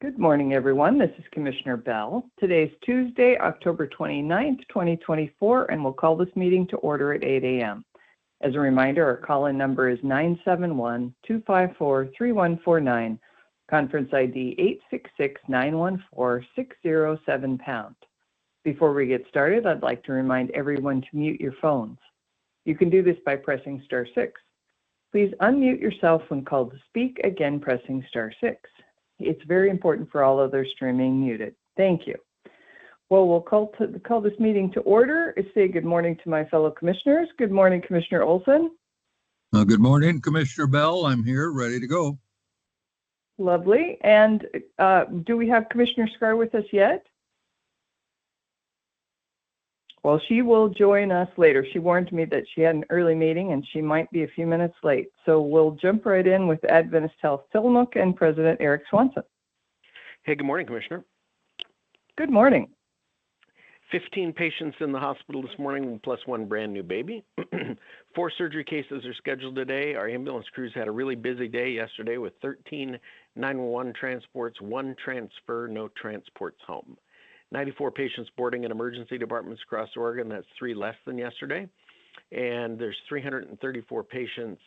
Good morning, everyone. This is Commissioner Bell. Today is Tuesday, October 29th, 2024, and we'll call this meeting to order at 8 a.m. As a reminder, our call-in number is 971-254-3149, conference ID 866-914-607#. Before we get started, I'd like to remind everyone to mute your phones. You can do this by pressing star 6. Please unmute yourself when called to speak, again pressing star 6. It's very important for all others to remain muted. Thank you. Well, we'll call this meeting to order. Say good morning to my fellow commissioners. Good morning, Commissioner Olson. Good morning, Commissioner Bell. I'm here, ready to go. Lovely. And do we have Commissioner Scar with us yet? Well, she will join us later. She warned me that she had an early meeting and she might be a few minutes late. So we'll jump right in with Adventist Health Tillamook and President Eric Swanson. Hey, good morning, Commissioner. Good morning. 15 patients in the hospital this morning, plus one brand new baby. 4 surgery cases are scheduled today. Our ambulance crews had a really busy day yesterday with 13 911 transports, 1 transfer, no transports home. 94 patients boarding in emergency departments across Oregon. That's 3 less than yesterday. And there's 334 patients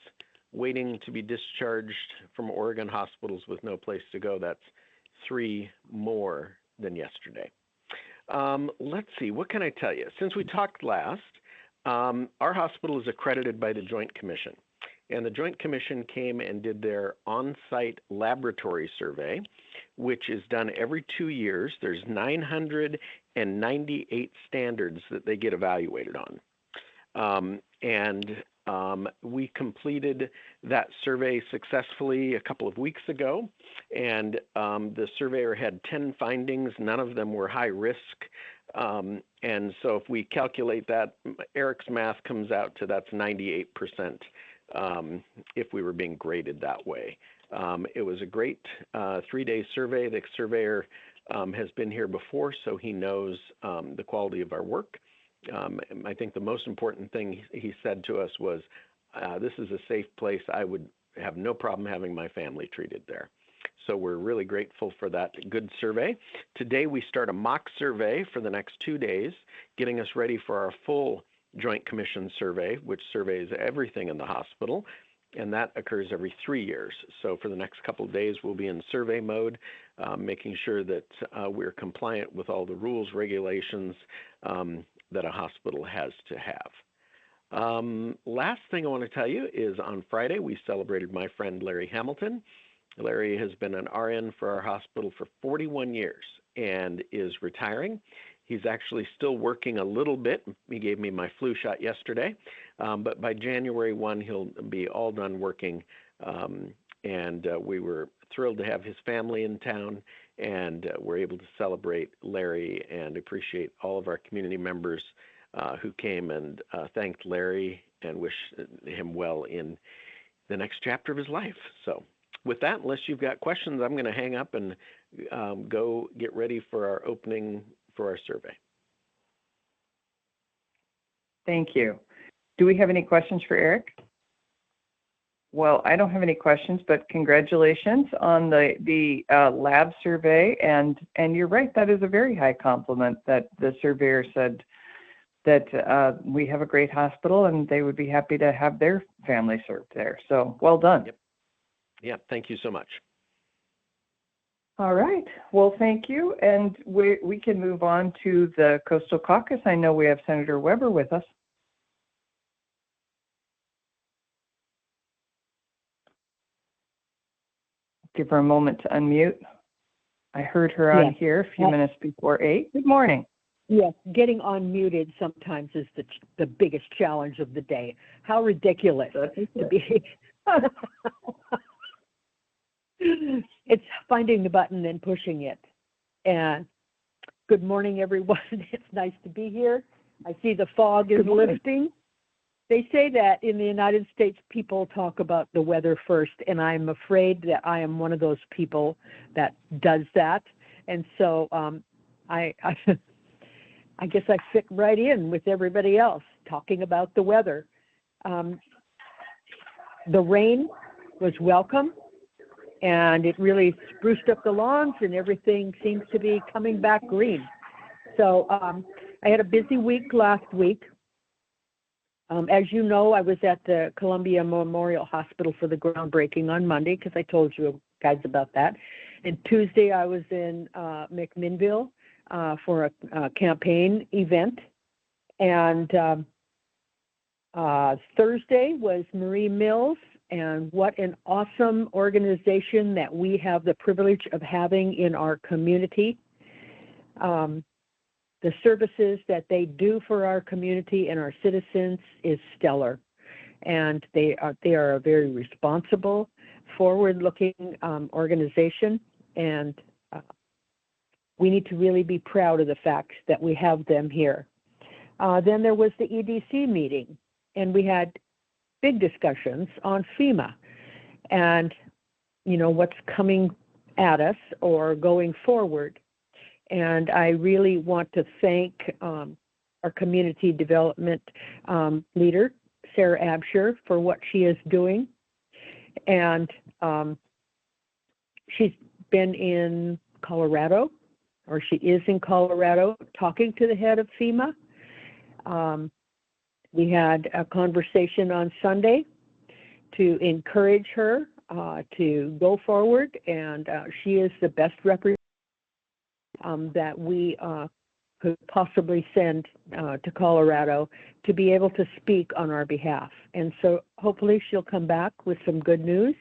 waiting to be discharged from Oregon hospitals with no place to go. That's 3 more than yesterday. Let's see, what can I tell you? Since we talked last, our hospital is accredited by the Joint Commission. And the Joint Commission came and did their on-site laboratory survey, which is done every 2 years. There's 998 standards that they get evaluated on. We completed that survey successfully a couple of weeks ago, and the surveyor had 10 findings. None of them were high risk. And so if we calculate that, Eric's math comes out to that's 98%. If we were being graded that way. It was a great 3-day survey. The surveyor has been here before, so he knows the quality of our work. I think the most important thing he said to us was, this is a safe place. I would have no problem having my family treated there. So we're really grateful for that good survey. Today we start a mock survey for the next 2 days, getting us ready for our full Joint Commission survey, which surveys everything in the hospital, and that occurs every 3 years. So for the next couple of days, we'll be in survey mode, making sure that we're compliant with all the rules, regulations that a hospital has to have. Last thing I want to tell you is on Friday, we celebrated my friend Larry Hamilton. Larry has been an RN for our hospital for 41 years and is retiring. He's actually still working a little bit. He gave me my flu shot yesterday, but by January 1, he'll be all done working. We were thrilled to have his family in town, and we're able to celebrate Larry and appreciate all of our community members who came and thanked Larry and wish him well in the next chapter of his life. So with that, unless you've got questions, I'm going to hang up and go get ready for our opening for our survey. Thank you. Do we have any questions for Eric? Well, I don't have any questions, but congratulations on the lab survey. And you're right, that is a very high compliment that the surveyor said that we have a great hospital and they would be happy to have their family served there. So well done. Yep. Yeah, thank you so much. All right. Well, thank you. And we can move on to the Coastal Caucus. I know we have Senator Weber with us. Give her a moment to unmute. I heard her on here a few minutes before 8. Good morning. Yes, getting unmuted sometimes is the biggest challenge of the day. How ridiculous to be. It's finding the button and pushing it. And good morning, everyone. It's nice to be here. I see the fog is lifting. They say that in the United States, people talk about the weather first, and I'm afraid that I am one of those people that does that. And so I guess I fit right in with everybody else talking about the weather. The rain was welcome. and it really spruced up the lawns, and everything seems to be coming back green. So I had a busy week last week. As you know, I was at the Columbia Memorial Hospital for the groundbreaking on Monday, because I told you guys about that. And Tuesday, I was in McMinnville for a campaign event. And Thursday was Marie Mills, and what an awesome organization that we have the privilege of having in our community. The services that they do for our community and our citizens is stellar, and they are a very responsible, forward-looking organization, and we need to really be proud of the fact that we have them here. Then there was the EDC meeting, and we had big discussions on FEMA and, you know, what's coming at us or going forward. And I really want to thank our community development leader, Sarah Absher, for what she is doing. And she's been in Colorado, or she is in Colorado, talking to the head of FEMA. We had a conversation on Sunday to encourage her to go forward, and she is the best representative that we could possibly send to Colorado to be able to speak on our behalf. And so hopefully she'll come back with some good news.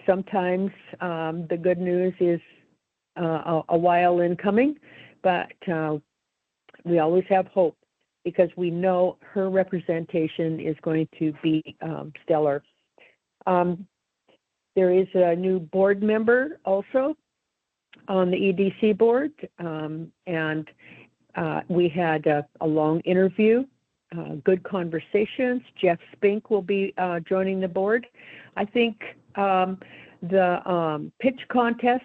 Sometimes the good news is a while in coming, but we always have hope, because we know her representation is going to be stellar. There is a new board member also on the EDC board, and we had a long interview, good conversations. Jeff Spink will be joining the board. I think the pitch contests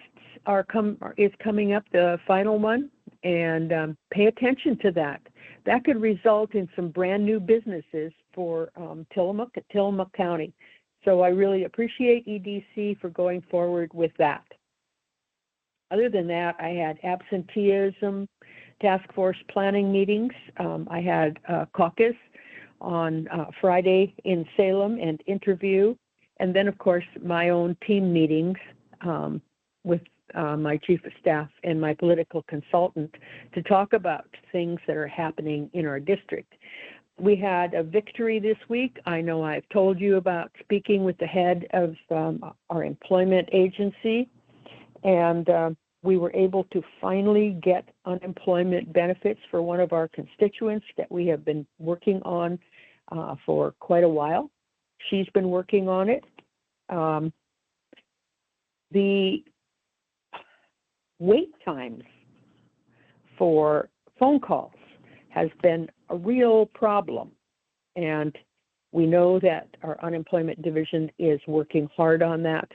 is coming up, the final one, and pay attention to that. That could result in some brand new businesses for Tillamook County. So I really appreciate EDC for going forward with that. Other than that, I had absenteeism task force planning meetings. I had a caucus on Friday in Salem and interview. And then, of course, my own team meetings with my chief of staff and my political consultant to talk about things that are happening in our district. We had a victory this week. I know I've told you about speaking with the head of our employment agency, and we were able to finally get unemployment benefits for one of our constituents that we have been working on for quite a while. She's been working on it. The wait times for phone calls has been a real problem, and we know that our unemployment division is working hard on that.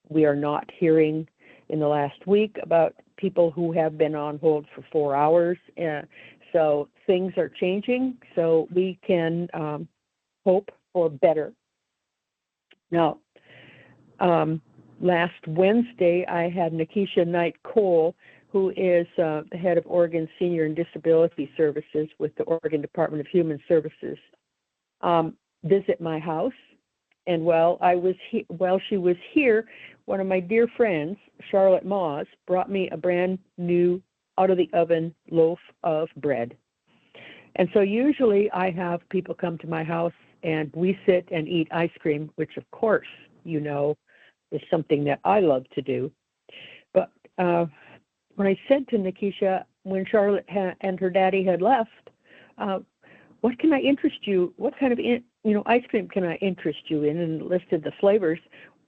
We are not hearing in the last week about people who have been on hold for 4 hours, so things are changing, so we can hope for better. Now, last Wednesday, I had Nikisha Knight Cole, who is the head of Oregon Senior and Disability Services with the Oregon Department of Human Services, visit my house. And while she was here, one of my dear friends, Charlotte Moss, brought me a brand new out-of-the-oven loaf of bread. And so usually I have people come to my house and we sit and eat ice cream, which of course, you know, is something that I love to do. But when I said to Nikisha, when Charlotte and her daddy had left, what can I interest you? What kind of ice cream can I interest you in? And listed the flavors.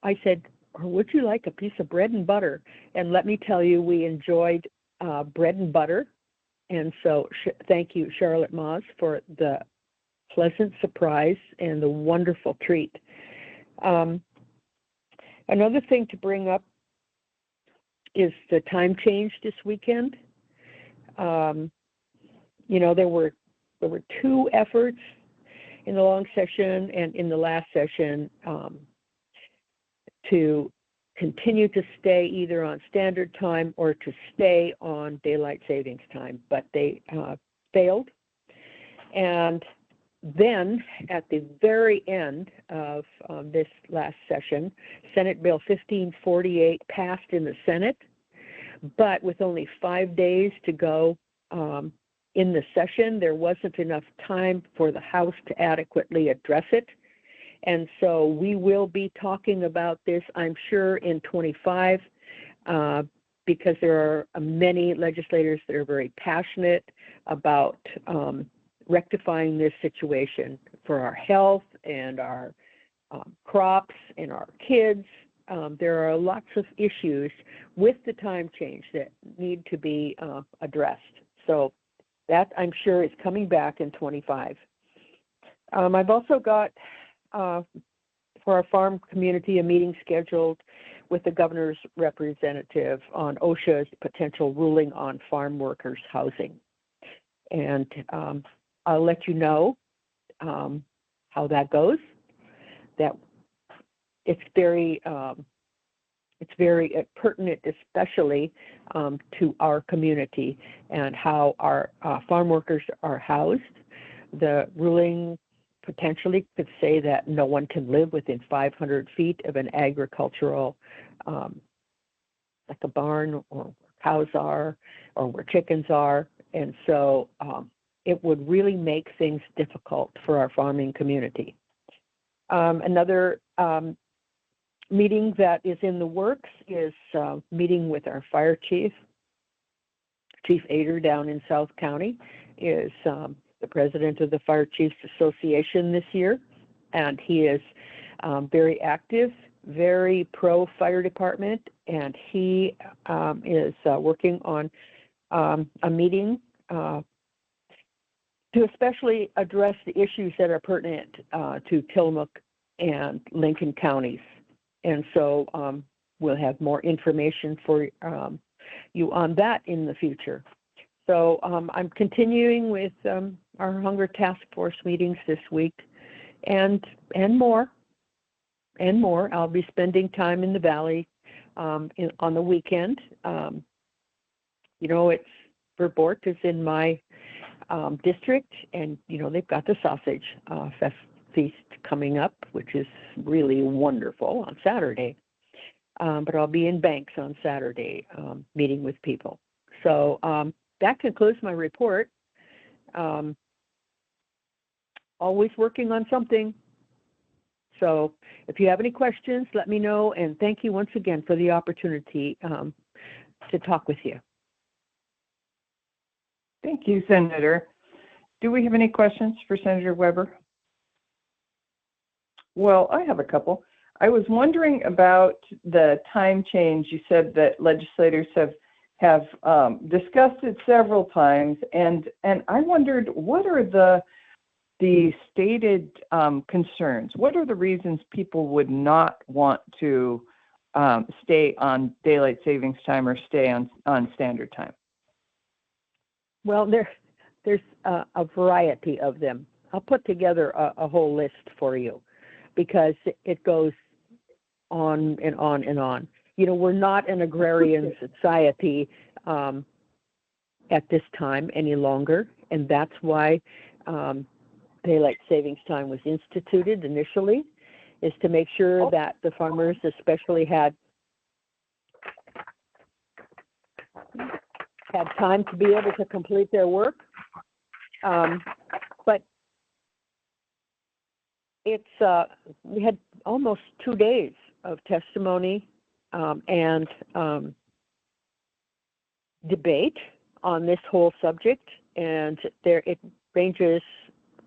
I said, or would you like a piece of bread and butter? And let me tell you, we enjoyed bread and butter. And so thank you, Charlotte Moss, for the pleasant surprise and the wonderful treat. Another thing to bring up is the time change this weekend. There were 2 efforts in the long session and in the last session to continue to stay either on standard time or to stay on daylight savings time, but they failed. And then at the very end of this last session, Senate Bill 1548 passed in the Senate, but with only 5 days to go in the session, there wasn't enough time for the House to adequately address it. And so we will be talking about this, I'm sure, in 25, because there are many legislators that are very passionate about rectifying this situation for our health and our crops and our kids. There are lots of issues with the time change that need to be addressed. So that, I'm sure, is coming back in 25. I've also got, for our farm community, a meeting scheduled with the governor's representative on OSHA's potential ruling on farm workers' housing. And I'll let you know how that goes. That it's very pertinent, especially to our community and how our farm workers are housed. The ruling potentially could say that no one can live within 500 feet of an agricultural, like a barn or where cows are or where chickens are. And so it would really make things difficult for our farming community. Another meeting that is in the works is meeting with our fire chief. Chief Ader down in South County is the president of the Fire Chiefs Association this year, and he is very active, very pro fire department, and he is working on a meeting to especially address the issues that are pertinent to Tillamook and Lincoln counties. And so we'll have more information for you on that in the future. So I'm continuing with our Hunger Task Force meetings this week and more. I'll be spending time in the Valley on the weekend. You know, it's Verboort is in my district, and you know they've got the sausage feast coming up, which is really wonderful on Saturday. But I'll be in Banks on Saturday meeting with people. So that concludes my report. Always working on something. So if you have any questions, let me know. And thank you once again for the opportunity to talk with you. Thank you, Senator. Do we have any questions for Senator Weber? Well, I have a couple. I was wondering about the time change. You said that legislators have discussed it several times, and I wondered, what are the stated concerns? What are the reasons people would not want to stay on daylight savings time or stay on standard time? Well, there's a variety of them. I'll put together a whole list for you because it goes on and on and on. You know, we're not an agrarian society at this time any longer, and that's why daylight savings time was instituted initially, is to make sure that the farmers especially had time to be able to complete their work. But it's we had almost 2 days of testimony and debate on this whole subject, and it ranges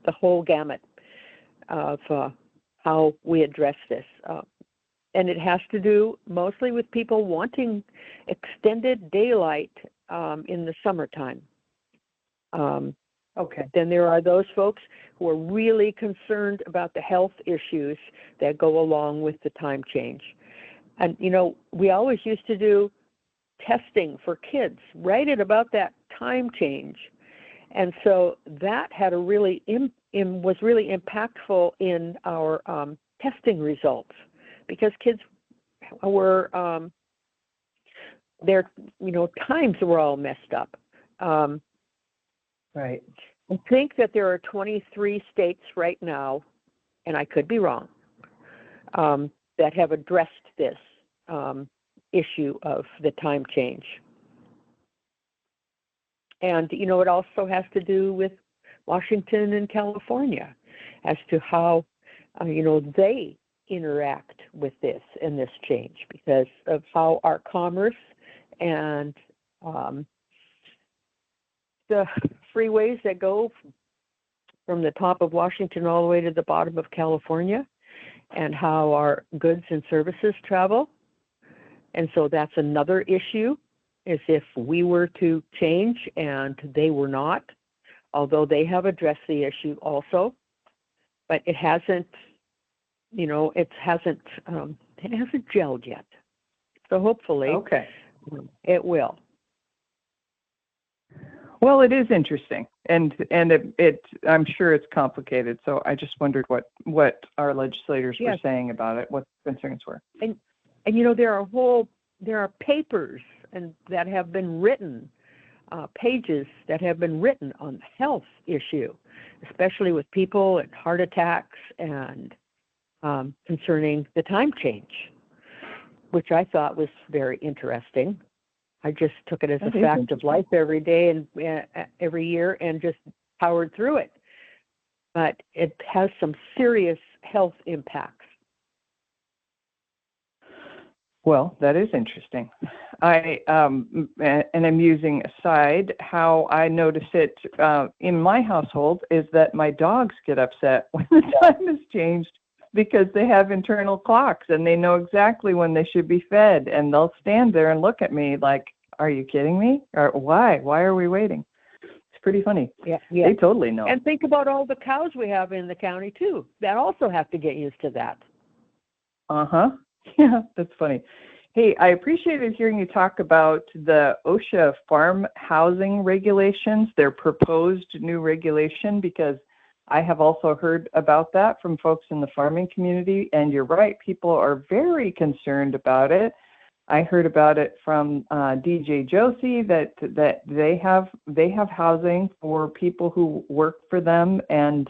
the whole gamut of how we address this. And it has to do mostly with people wanting extended daylight in the summertime. Okay. Then there are those folks who are really concerned about the health issues that go along with the time change. And, you know, we always used to do testing for kids right at about that time change. And so that had a really was really impactful in our testing results, because kids their, times were all messed up. Right. I think that there are 23 states right now, and I could be wrong, that have addressed this issue of the time change. And, it also has to do with Washington and California as to how, they interact with this and this change because of how our commerce and the freeways that go from the top of Washington all the way to the bottom of California and how our goods and services travel. And so that's another issue, is if we were to change and they were not, although they have addressed the issue also, but it hasn't, it hasn't gelled yet. So hopefully Okay. it will. Well, it is interesting, and I'm sure it's complicated. So I just wondered what our legislators were saying about it, what the concerns were. And there are papers that have been written, pages that have been written on the health issue, especially with people and heart attacks and concerning the time change, which I thought was very interesting. I just took it as a fact of life every day and every year and just powered through it. But it has some serious health impacts. Well, that is interesting. And I'm using aside how I notice it in my household is that my dogs get upset when the time is changed because they have internal clocks and they know exactly when they should be fed, and they'll stand there and look at me like, "Are you kidding me? Or why? Why are we waiting?" It's pretty funny. Yeah. They totally know. And think about all the cows we have in the county too. That also have to get used to that. Yeah, that's funny. Hey, I appreciated hearing you talk about the OSHA farm housing regulations, their proposed new regulation, because I have also heard about that from folks in the farming community, and you're right, people are very concerned about it. I heard about it from DJ Josie that they have housing for people who work for them, and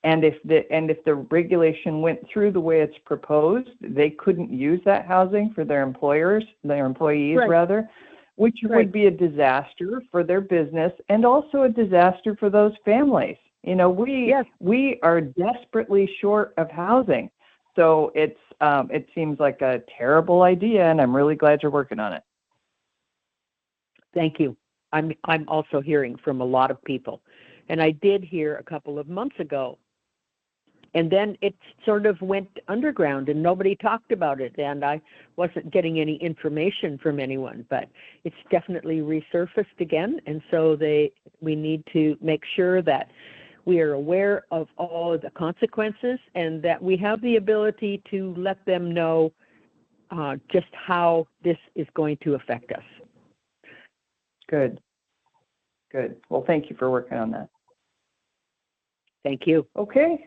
if the regulation went through the way it's proposed, they couldn't use that housing for their employees right. rather, which would be a disaster for their business and also a disaster for those families. We are desperately short of housing, so it seems like a terrible idea, and I'm really glad you're working on it. Thank you. I'm also hearing from a lot of people, and I did hear a couple of months ago, and then it sort of went underground, and nobody talked about it, and I wasn't getting any information from anyone, but it's definitely resurfaced again, and so we need to make sure that we are aware of all of the consequences and that we have the ability to let them know just how this is going to affect us. Good. Well, thank you for working on that. Thank you. Okay,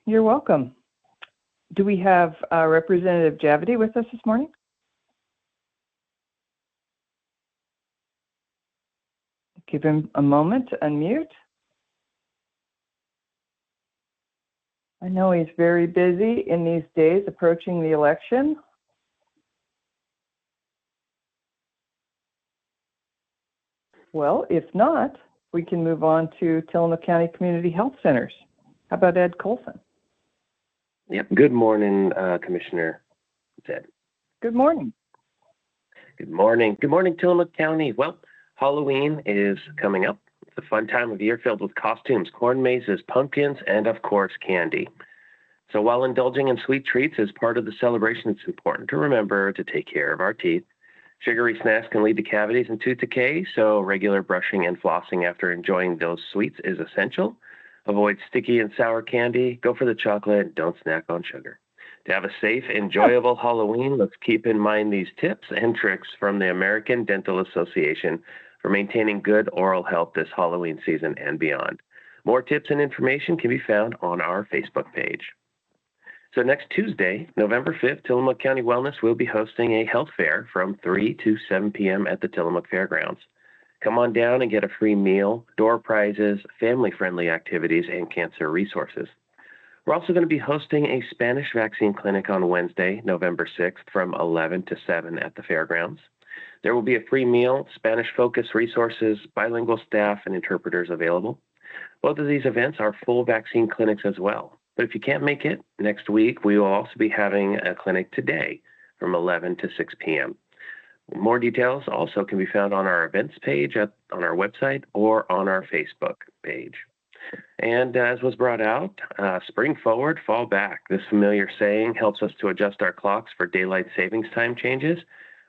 you're welcome. Do we have Representative Javity with us this morning? Give him a moment to unmute. I know he's very busy in these days approaching the election. Well, if not, we can move on to Tillamook County Community Health Centers. How about Ed Colson? Yep. Good morning, Commissioner Zed. Good morning. Good morning. Good morning, Tillamook County. Well, Halloween is coming up. It's a fun time of year filled with costumes, corn mazes, pumpkins, and of course, candy. So while indulging in sweet treats as part of the celebration, it's important to remember to take care of our teeth. Sugary snacks can lead to cavities and tooth decay, so regular brushing and flossing after enjoying those sweets is essential. Avoid sticky and sour candy, go for the chocolate, and don't snack on sugar. To have a safe, enjoyable Halloween, let's keep in mind these tips and tricks from the American Dental Association for maintaining good oral health this Halloween season and beyond. More tips and information can be found on our Facebook page. So next Tuesday, November 5th, Tillamook County Wellness will be hosting a health fair from 3 to 7 p.m. at the Tillamook Fairgrounds. Come on down and get a free meal, door prizes, family-friendly activities, and cancer resources. We're also going to be hosting a Spanish vaccine clinic on Wednesday, November 6th from 11 to 7 at the fairgrounds. There will be a free meal, Spanish-focused resources, bilingual staff, and interpreters available. Both of these events are full vaccine clinics as well. But if you can't make it, next week we will also be having a clinic today from 11 to 6 p.m. More details also can be found on our events page on our website or on our Facebook page. And as was brought out, spring forward, fall back. This familiar saying helps us to adjust our clocks for daylight savings time changes,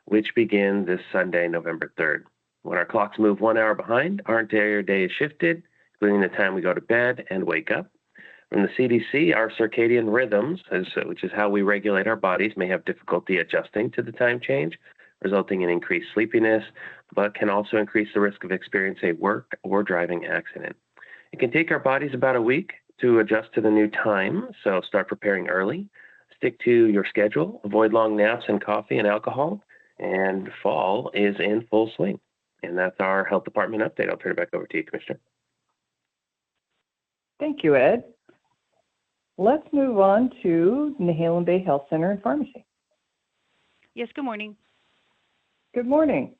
which begin this Sunday, November 3rd. When our clocks move 1 hour behind, our entire day is shifted, including the time we go to bed and wake up. From the CDC, our circadian rhythms, which is how we regulate our bodies, may have difficulty adjusting to the time change, resulting in increased sleepiness, but can also increase the risk of experiencing a work or driving accident. It can take our bodies about a week to adjust to the new time, so start preparing early. Stick to your schedule, avoid long naps and coffee and alcohol, and fall is in full swing. And that's our health department update. I'll turn it back over to you, Commissioner. Thank you, Ed. Let's move on to Nehalem Bay Health Center and Pharmacy. Yes, good morning. Good morning.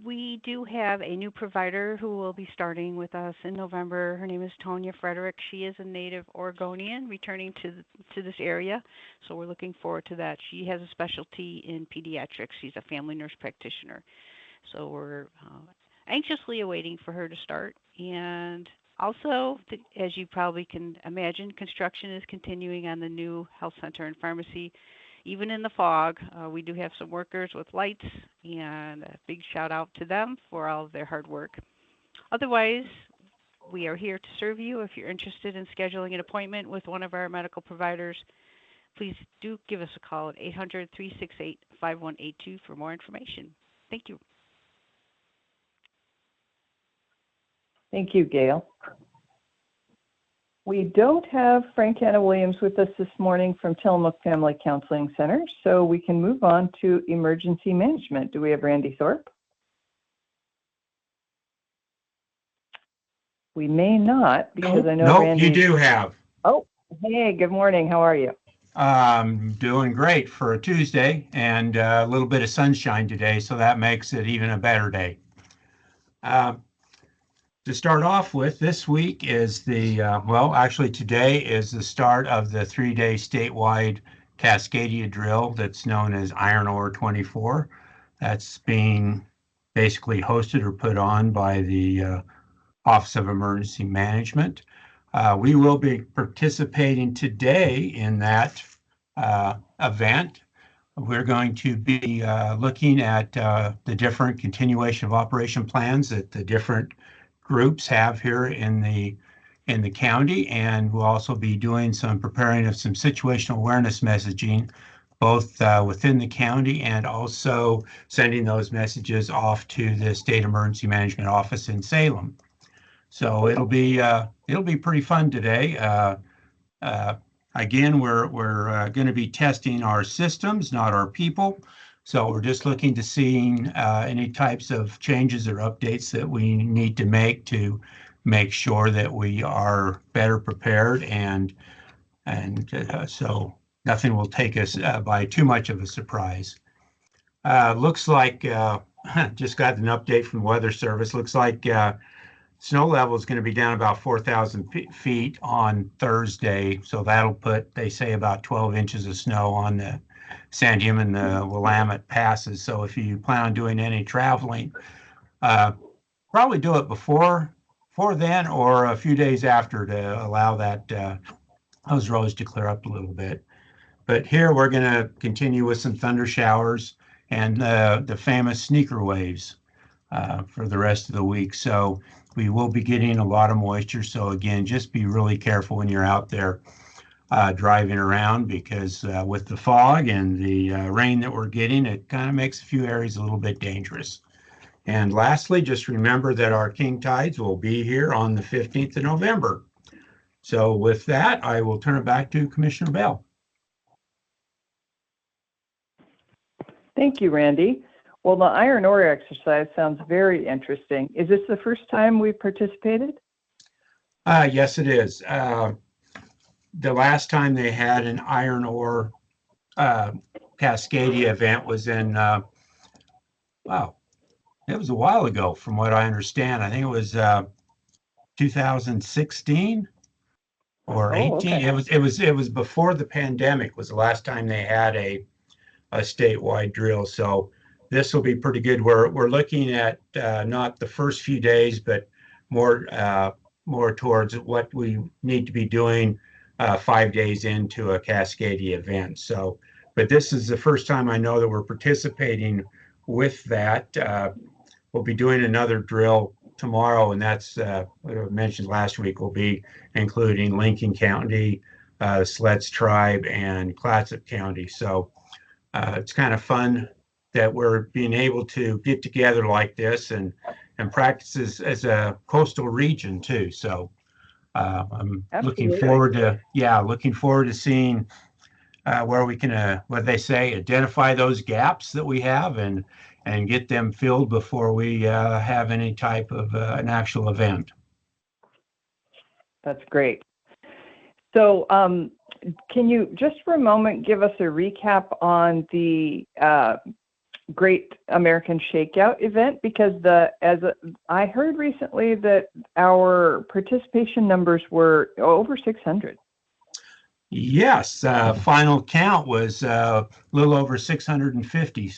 We do have a new provider who will be starting with us in November. Her name is Tonya Frederick. She is a native Oregonian returning to this area, so we're looking forward to that. She has a specialty in pediatrics. She's a family nurse practitioner. So we're anxiously awaiting for her to start. And also, as you probably can imagine, construction is continuing on the new health center and pharmacy. Even in the fog, we do have some workers with lights, and a big shout out to them for all of their hard work. Otherwise, we are here to serve you. If you're interested in scheduling an appointment with one of our medical providers, please do give us a call at 800-368-5182 for more information. Thank you. Thank you, Gail. We don't have Frank Hanna Williams with us this morning from Tillamook Family Counseling Center, so we can move on to emergency management. Do we have Randy Thorpe? We may not, because I know Randy. You do have. Oh, hey, good morning. How are you? Doing great for a Tuesday, and a little bit of sunshine today, so that makes it even a better day. To start off with, this week is today is the start of the 3-day statewide Cascadia drill that's known as Iron Ore 24. That's being basically hosted or put on by the Office of Emergency Management. We will be participating today in that event. We're going to be looking at the different continuation of operation plans that the different groups have here in the county, and we'll also be doing some preparing of some situational awareness messaging, both within the county and also sending those messages off to the State Emergency Management Office in Salem. So it'll be pretty fun today. Again, we're going to be testing our systems, not our people. So we're just looking to see any types of changes or updates that we need to make sure that we are better prepared, and so nothing will take us by too much of a surprise. Looks like just got an update from the Weather Service. Looks like snow level is going to be down about 4,000 feet on Thursday. So that'll put, they say, about 12 inches of snow on the Sandium and the Willamette passes. So if you plan on doing any traveling, probably do it before then or a few days after to allow that those roads to clear up a little bit. But here we're going to continue with some thunder showers and the famous sneaker waves for the rest of the week. So we will be getting a lot of moisture. So again, just be really careful when you're out there driving around, because with the fog and the rain that we're getting, it kind of makes a few areas a little bit dangerous. And lastly, just remember that our king tides will be here on the 15th of November. So with that, I will turn it back to Commissioner Bell. Thank you, Randy. Well, the iron ore exercise sounds very interesting. Is this the first time we've participated? Yes, it is. The last time they had an iron ore Cascadia event was in, wow, it was a while ago from what I understand. I think it was 2016 or 18. Okay. It was before the pandemic was the last time they had a statewide drill. So this will be pretty good. We're looking at not the first few days, but more towards what we need to be doing 5 days into a Cascadia event. So, but this is the first time I know that we're participating with that. We'll be doing another drill tomorrow, and that's what I mentioned last week. Will be including Lincoln County, Sledge Tribe, and Clatsop County. So it's kind of fun that we're being able to get together like this and practice as a coastal region too. So I'm Absolutely. looking forward to seeing where we can, what they say, identify those gaps that we have and get them filled before we have any type of an actual event. That's great. So can you just for a moment give us a recap on the Great American Shakeout event? Because I heard recently that our participation numbers were over 600. Yes, final count was a little over 650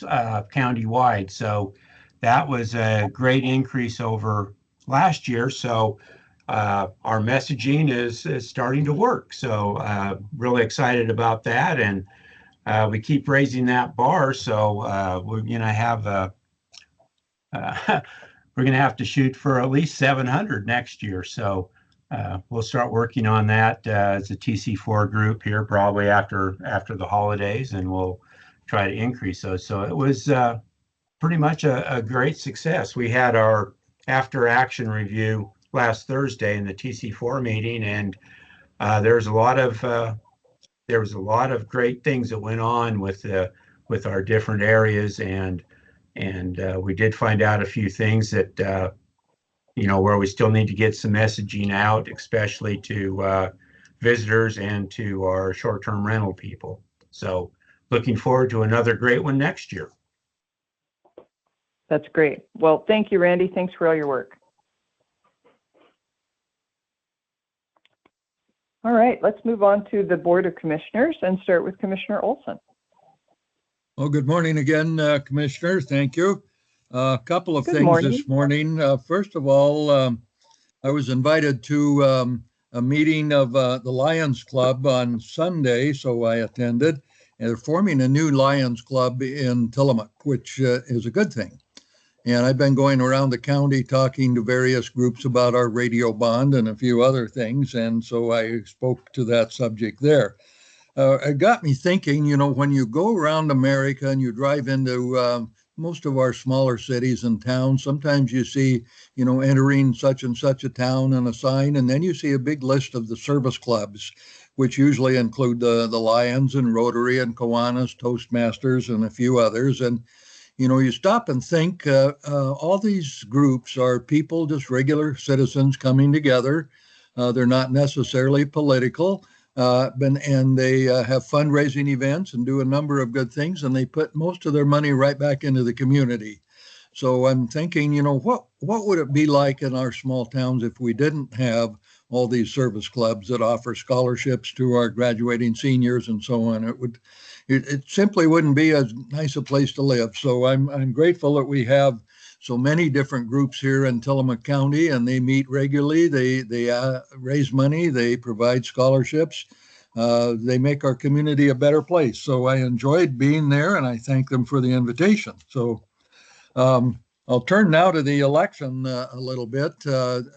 county-wide. So that was a great increase over last year. So our messaging is starting to work. So really excited about that. And we keep raising that bar. So we're going to have we're going to have to shoot for at least 700 next year. So we'll start working on that as a TC4 group here, probably after the holidays, and we'll try to increase those. So it was pretty much a great success. We had our after action review last Thursday in the TC4 meeting, and there was a lot of great things that went on with our different areas, and we did find out a few things that where we still need to get some messaging out, especially to visitors and to our short-term rental people. So looking forward to another great one next year. That's great. Well, thank you, Randy. Thanks for all your work. All right, let's move on to the Board of Commissioners and start with Commissioner Olson. Well, good morning again, Commissioners. Thank you. A couple of things morning. This morning. First of all, I was invited to a meeting of the Lions Club on Sunday, so I attended. And they're forming a new Lions Club in Tillamook, which is a good thing. And I've been going around the county talking to various groups about our radio bond and a few other things. And so I spoke to that subject there. It got me thinking, when you go around America and you drive into most of our smaller cities and towns, sometimes you see, entering such and such a town and a sign, and then you see a big list of the service clubs, which usually include the Lions and Rotary and Kiwanis, Toastmasters, and a few others. And you stop and think, all these groups are people, just regular citizens coming together. They're not necessarily political, and they have fundraising events and do a number of good things, and they put most of their money right back into the community. So I'm thinking, what would it be like in our small towns if we didn't have all these service clubs that offer scholarships to our graduating seniors and so on? It simply wouldn't be as nice a place to live. So I'm grateful that we have so many different groups here in Tillamook County, and they meet regularly. They raise money. They provide scholarships. They make our community a better place. So I enjoyed being there, and I thank them for the invitation. So I'll turn now to the election a little bit,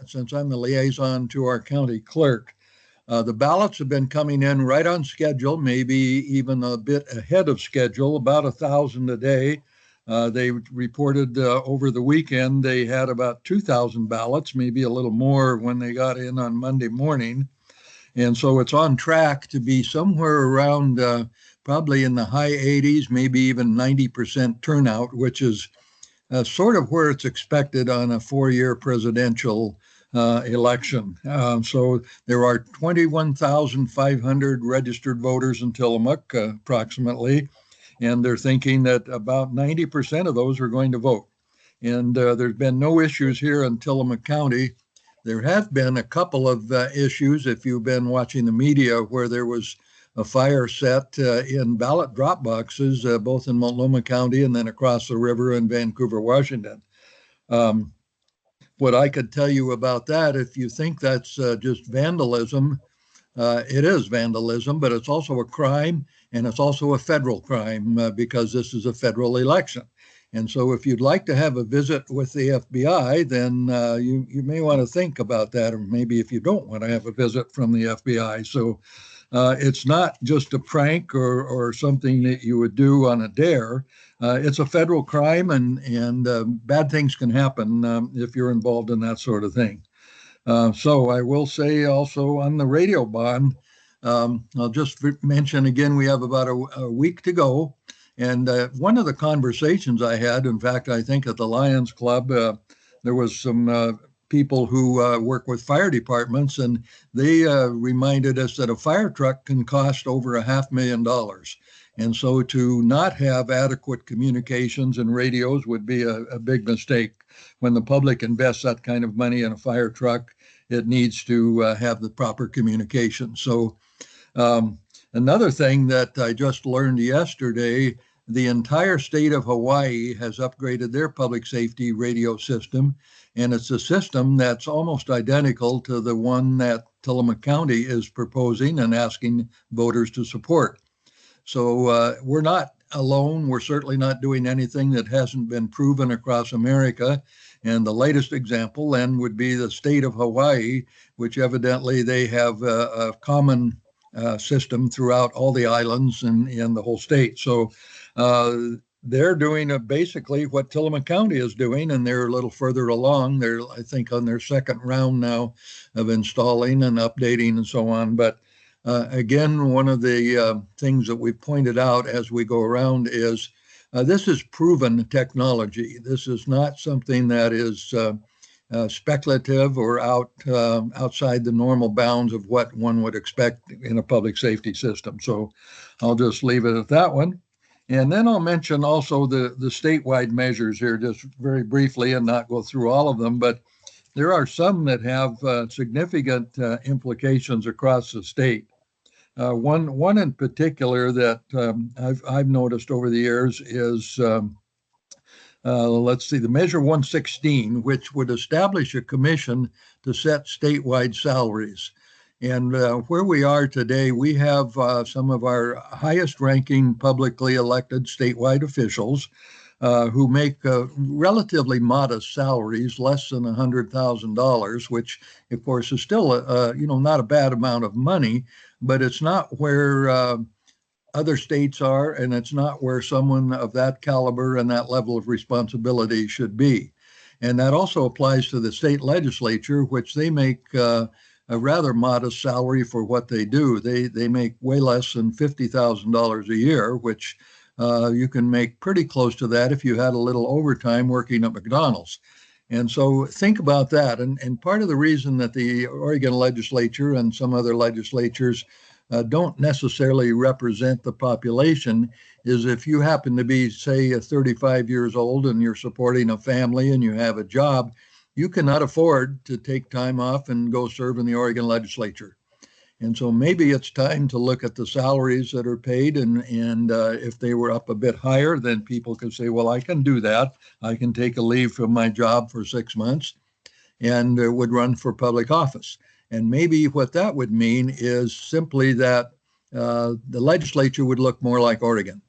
since I'm the liaison to our county clerk. The ballots have been coming in right on schedule, maybe even a bit ahead of schedule, about 1,000 a day. They reported over the weekend they had about 2,000 ballots, maybe a little more when they got in on Monday morning. And so it's on track to be somewhere around probably in the high 80s, maybe even 90% turnout, which is sort of where it's expected on a 4-year presidential election. So there are 21,500 registered voters in Tillamook, approximately, and they're thinking that about 90% of those are going to vote. And there's been no issues here in Tillamook County. There have been a couple of issues, if you've been watching the media, where there was a fire set in ballot drop boxes, both in Multnomah County and then across the river in Vancouver, Washington. What I could tell you about that, if you think that's just vandalism, it is vandalism, but it's also a crime, and it's also a federal crime because this is a federal election. And so if you'd like to have a visit with the FBI, then you may want to think about that, or maybe if you don't want to have a visit from the FBI. So it's not just a prank or something that you would do on a dare. It's a federal crime, and bad things can happen if you're involved in that sort of thing. So I will say also on the radio bond, I'll just mention again, we have about a week to go. And one of the conversations I had, in fact, I think at the Lions Club, there was some people who work with fire departments, and they reminded us that a fire truck can cost over $500,000. And so to not have adequate communications and radios would be a big mistake. When the public invests that kind of money in a fire truck, it needs to have the proper communication. So another thing that I just learned yesterday, the entire state of Hawaii has upgraded their public safety radio system, and it's a system that's almost identical to the one that Tillamook County is proposing and asking voters to support. So we're not alone. We're certainly not doing anything that hasn't been proven across America. And the latest example then would be the state of Hawaii, which evidently they have a common system throughout all the islands and the whole state. So they're doing basically what Tillamook County is doing, and they're a little further along. They're, I think, on their second round now of installing and updating and so on. But again, one of the things that we pointed out as we go around is this is proven technology. This is not something that is speculative or outside the normal bounds of what one would expect in a public safety system. So I'll just leave it at that one. And then I'll mention also the statewide measures here just very briefly and not go through all of them, but there are some that have significant implications across the state. One in particular that I've noticed over the years is let's see, the Measure 116, which would establish a commission to set statewide salaries. And where we are today, we have some of our highest ranking publicly elected statewide officials who make relatively modest salaries, less than $100,000, which of course is still not a bad amount of money, but it's not where other states are, and it's not where someone of that caliber and that level of responsibility should be. And that also applies to the state legislature, which they make a rather modest salary for what they do. They make way less than $50,000 a year, which you can make pretty close to that if you had a little overtime working at McDonald's. And so think about that. And part of the reason that the Oregon legislature and some other legislatures don't necessarily represent the population is if you happen to be, say, 35 years old and you're supporting a family and you have a job, you cannot afford to take time off and go serve in the Oregon legislature. And so maybe it's time to look at the salaries that are paid, and if they were up a bit higher, then people could say, well, I can do that. I can take a leave from my job for 6 months and would run for public office. And maybe what that would mean is simply that the legislature would look more like Oregon.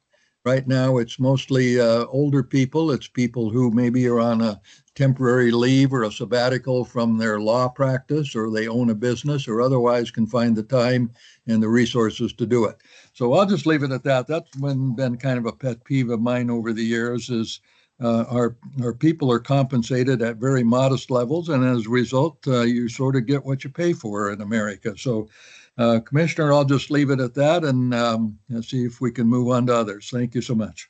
Right now, it's mostly older people. It's people who maybe are on a temporary leave or a sabbatical from their law practice, or they own a business, or otherwise can find the time and the resources to do it. So I'll just leave it at that. That's been kind of a pet peeve of mine over the years is our people are compensated at very modest levels, and as a result, you sort of get what you pay for in America. So Commissioner, I'll just leave it at that and see if we can move on to others. Thank you so much.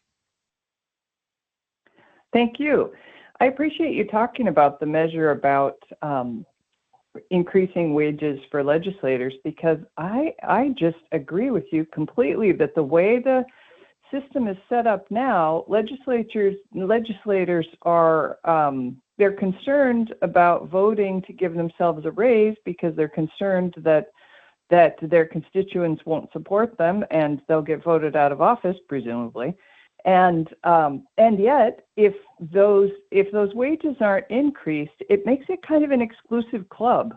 Thank you. I appreciate you talking about the measure about increasing wages for legislators, because I just agree with you completely that the way the system is set up now, legislators are they're concerned about voting to give themselves a raise because they're concerned that their constituents won't support them and they'll get voted out of office, presumably. And yet, if those wages aren't increased, it makes it kind of an exclusive club.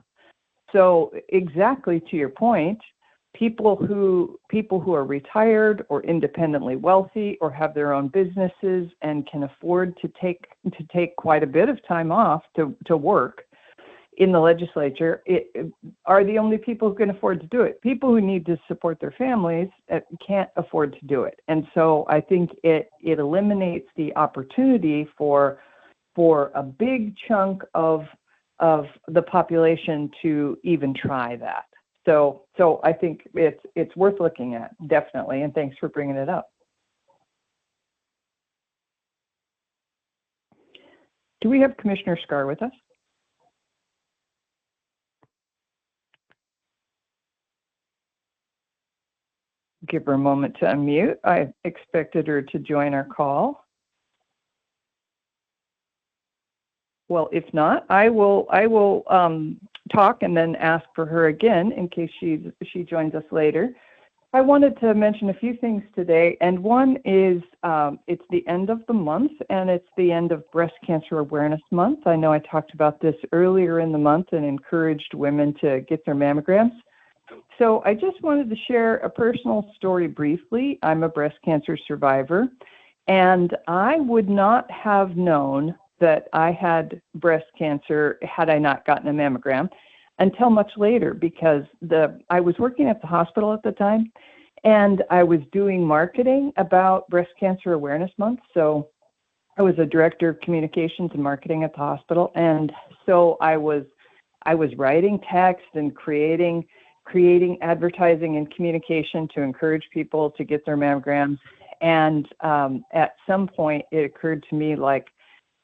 So exactly to your point, people who are retired or independently wealthy or have their own businesses and can afford to take quite a bit of time off to work in the legislature are the only people who can afford to do it. People who need to support their families can't afford to do it. And so I think it eliminates the opportunity for a big chunk of the population to even try that. So I think it's worth looking at, definitely, and thanks for bringing it up. Do we have Commissioner Scar with us? Give her a moment to unmute. I expected her to join our call. Well, if not, I will talk and then ask for her again in case she joins us later. I wanted to mention a few things today, and one is it's the end of the month, and it's the end of Breast Cancer Awareness Month. I know I talked about this earlier in the month and encouraged women to get their mammograms. So I just wanted to share a personal story briefly. I'm a breast cancer survivor, and I would not have known that I had breast cancer had I not gotten a mammogram until much later, because I was working at the hospital at the time, and I was doing marketing about Breast Cancer Awareness Month. So I was a director of communications and marketing at the hospital, and so I was writing text and creating advertising and communication to encourage people to get their mammograms. And at some point, it occurred to me, like,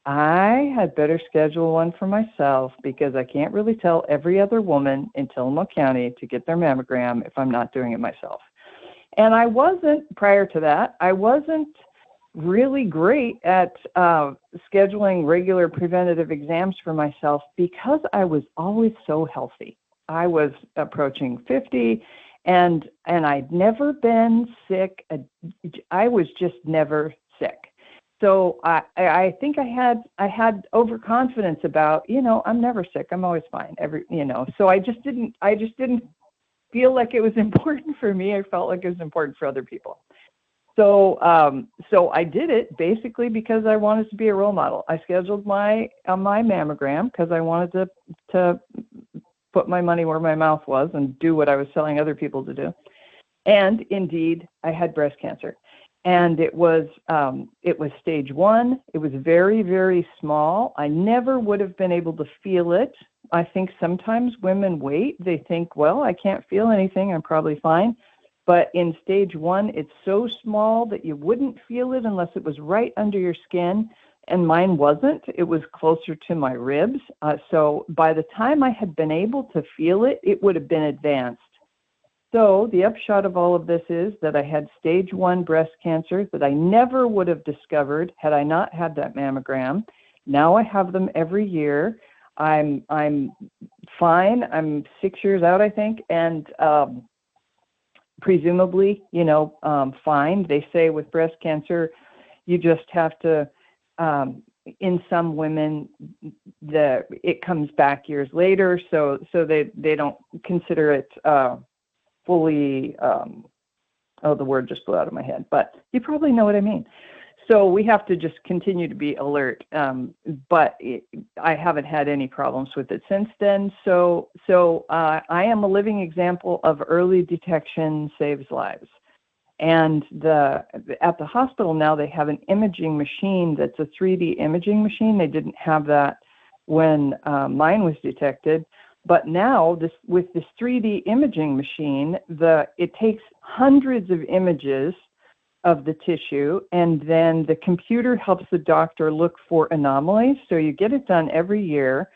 I had better schedule one for myself, because I can't really tell every other woman in Tillamook County to get their mammogram if I'm not doing it myself. And prior to that, I wasn't really great at scheduling regular preventative exams for myself, because I was always so healthy. I was approaching 50, and I'd never been sick. I was just never sick. So I think I had overconfidence about, I'm never sick. I'm always fine. So I just didn't feel like it was important for me. I felt like it was important for other people. So I did it basically because I wanted to be a role model. I scheduled my mammogram because I wanted to put my money where my mouth was and do what I was telling other people to do. And indeed, I had breast cancer. And it was stage 1. It was very, very small. I never would have been able to feel it. I think sometimes women wait. They think, well, I can't feel anything. I'm probably fine. But in stage 1, it's so small that you wouldn't feel it unless it was right under your skin. And mine wasn't. It was closer to my ribs. So by the time I had been able to feel it, it would have been advanced. So the upshot of all of this is that I had stage 1 breast cancer that I never would have discovered had I not had that mammogram. Now I have them every year. I'm fine. I'm 6 years out, I think, and presumably, fine. They say with breast cancer, you just have to, in some women, it comes back years later, so they don't consider it fully, the word just flew out of my head, but you probably know what I mean. So we have to just continue to be alert, but I haven't had any problems with it since then. So I am a living example of early detection saves lives. And at the hospital now, they have an imaging machine that's a 3D imaging machine. They didn't have that when mine was detected. But now with this 3D imaging machine, it takes hundreds of images of the tissue, and then the computer helps the doctor look for anomalies. So you get it done every year.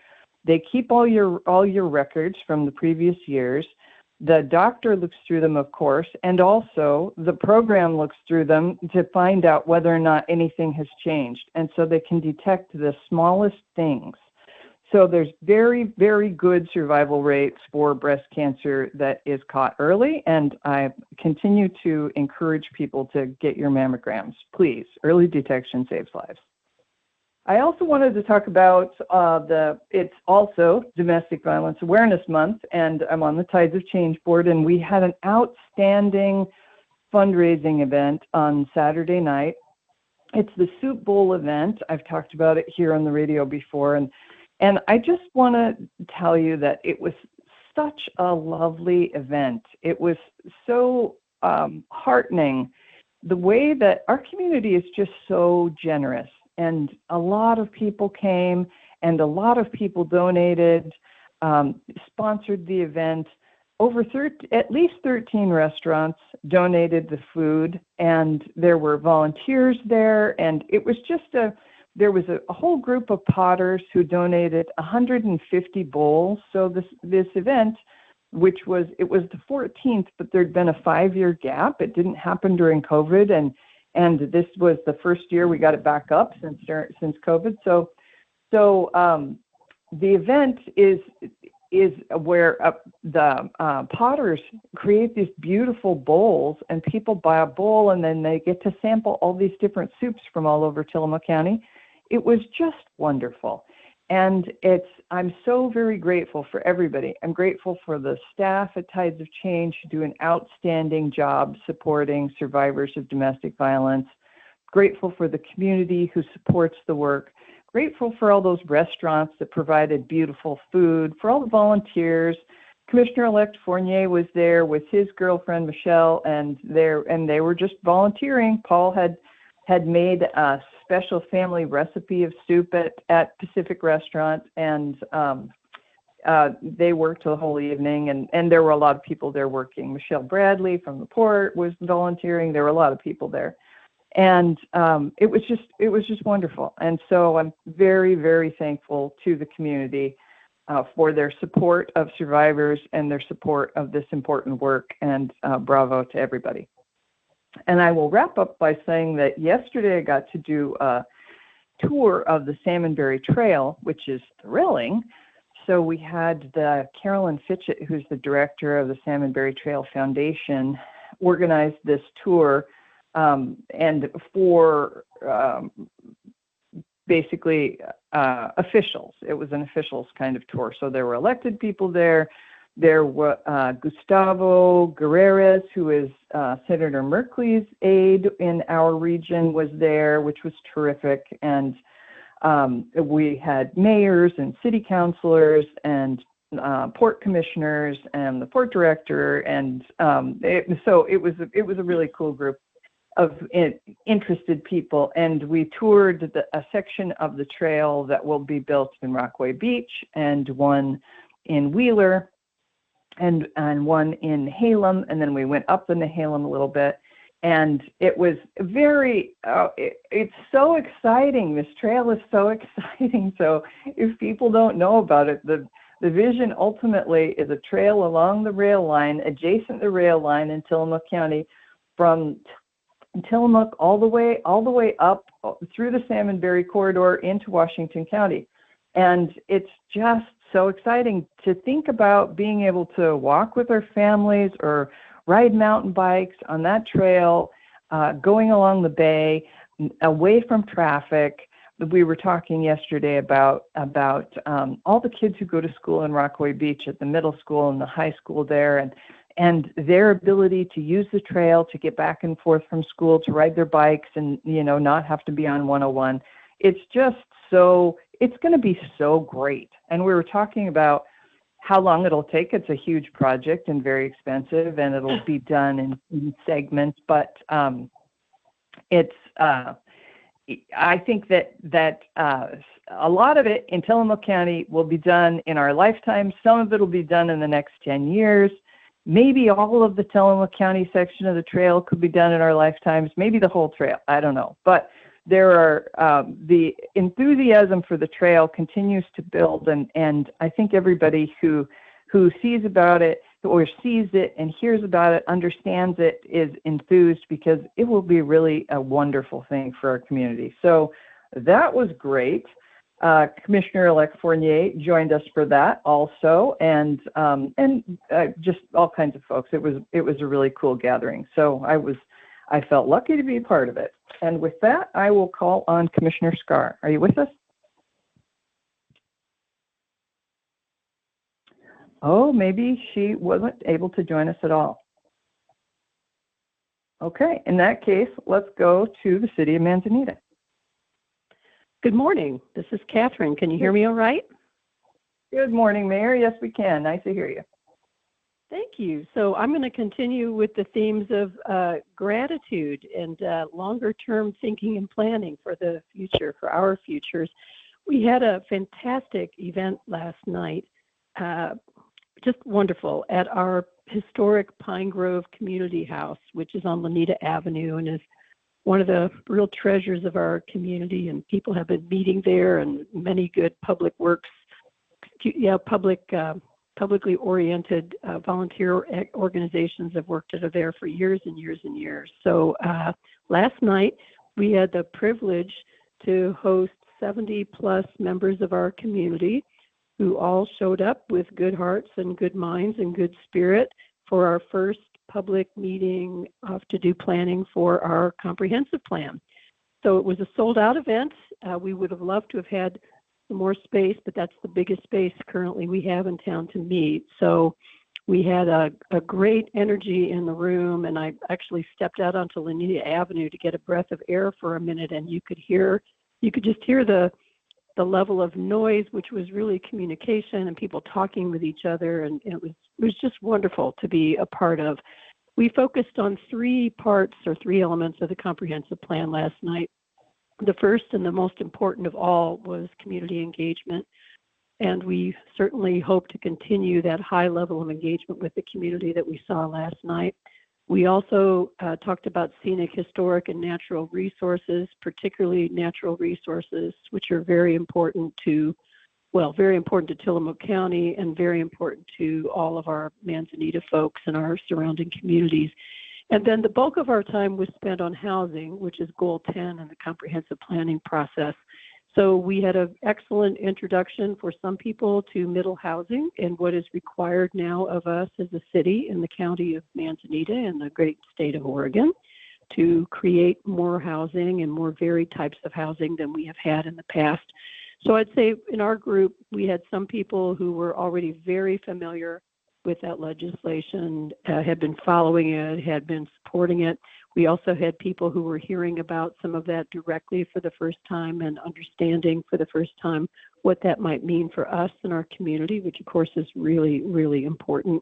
They keep all your records from the previous years. The doctor looks through them, of course, and also the program looks through them to find out whether or not anything has changed. And so they can detect the smallest things. So there's very, very good survival rates for breast cancer that is caught early. And I continue to encourage people to get your mammograms. Please, early detection saves lives. I also wanted to talk about it's also Domestic Violence Awareness Month, and I'm on the Tides of Change board, and we had an outstanding fundraising event on Saturday night. It's the Soup Bowl event. I've talked about it here on the radio before, and I just want to tell you that it was such a lovely event. It was so heartening. The way that our community is just so generous. And a lot of people came, and a lot of people donated, sponsored the event. At least 13 restaurants donated the food, and there were volunteers there. And it was there was a whole group of potters who donated 150 bowls. So this event, it was the 14th, but there'd been a 5-year gap. It didn't happen during COVID, and this was the first year we got it back up since COVID. So the event is where the potters create these beautiful bowls, and people buy a bowl, and then they get to sample all these different soups from all over Tillamook County. It was just wonderful. And I'm so very grateful for everybody. I'm grateful for the staff at Tides of Change who do an outstanding job supporting survivors of domestic violence. Grateful for the community who supports the work. Grateful for all those restaurants that provided beautiful food, for all the volunteers. Commissioner-elect Fournier was there with his girlfriend, Michelle, and they were just volunteering. Paul had made a special family recipe of soup at Pacific Restaurant, and they worked the whole evening, and there were a lot of people there working. Michelle Bradley from the port was volunteering. There were a lot of people there, and it was just wonderful. And so I'm very, very thankful to the community for their support of survivors and their support of this important work, and bravo to everybody. And I will wrap up by saying that yesterday I got to do a tour of the Salmonberry Trail, which is thrilling. So we had Carolyn Fitchett, who's the director of the Salmonberry Trail Foundation, organized this tour, and for basically officials. It was an officials kind of tour. So there were elected people there. There were Gustavo Guerreras, who is Senator Merkley's aide in our region, was there, which was terrific. And we had mayors and city councilors and port commissioners and the port director. And it was a really cool group of interested people. And we toured a section of the trail that will be built in Rockaway Beach, and one in Wheeler, and one in Halem, and then we went up in the Halem a little bit, and it was very, it's so exciting. This trail is so exciting. So if people don't know about it, the vision ultimately is a trail along the rail line, adjacent the rail line in Tillamook County, from Tillamook all the way up through the Salmonberry corridor into Washington County. And it's just so exciting to think about being able to walk with our families or ride mountain bikes on that trail, going along the bay, away from traffic. We were talking yesterday about all the kids who go to school in Rockaway Beach at the middle school and the high school there, and their ability to use the trail to get back and forth from school, to ride their bikes and, not have to be on 101. It's just it's going to be so great. And we were talking about how long it'll take. It's a huge project and very expensive, and it'll be done in segments, but I think that a lot of it in Tillamook County will be done in our lifetime. Some of it will be done in the next 10 years. Maybe all of the Tillamook County section of the trail could be done in our lifetimes. Maybe the whole trail. I don't know. But there are the enthusiasm for the trail continues to build, and I think everybody who sees about it or sees it and hears about it, understands it, is enthused, because it will be really a wonderful thing for our community. So that was great. Commissioner-elect Fournier joined us for that also, and just all kinds of folks. It was a really cool gathering. So I felt lucky to be a part of it. And with that, I will call on Commissioner Scar. Are you with us? Oh, maybe she wasn't able to join us at all. Okay, in that case, let's go to the city of Manzanita. Good morning. This is Catherine. Can you hear me all right? Good morning, Mayor. Yes, we can. Nice to hear you. Thank you. So I'm going to continue with the themes of gratitude and longer-term thinking and planning for the future, for our futures. We had a fantastic event last night, just wonderful, at our historic Pine Grove Community House, which is on Lanita Avenue and is one of the real treasures of our community. And people have been meeting there, and many good public works, publicly oriented volunteer organizations have worked out of there for years and years and years. So last night we had the privilege to host 70 plus members of our community who all showed up with good hearts and good minds and good spirit for our first public meeting to do planning for our comprehensive plan. So it was a sold out event. We would have loved to have had some more space, but that's the biggest space currently we have in town to meet. So we had a great energy in the room, and I actually stepped out onto Lanita Avenue to get a breath of air for a minute, and you could just hear the level of noise, which was really communication and people talking with each other, and it was just wonderful to be a part of. We focused on three elements of the comprehensive plan last night. The first and the most important of all was community engagement, and we certainly hope to continue that high level of engagement with the community that we saw last night. We also talked about scenic, historic, and natural resources, particularly natural resources, which are very important to Tillamook County and very important to all of our Manzanita folks and our surrounding communities. And then the bulk of our time was spent on housing, which is goal 10 in the comprehensive planning process. So we had an excellent introduction for some people to middle housing and what is required now of us as a city in the county of Manzanita and the great state of Oregon to create more housing and more varied types of housing than we have had in the past. So I'd say in our group, we had some people who were already very familiar with that legislation, had been following it, had been supporting it. We also had people who were hearing about some of that directly for the first time and understanding for the first time what that might mean for us and our community, which of course is really, really important.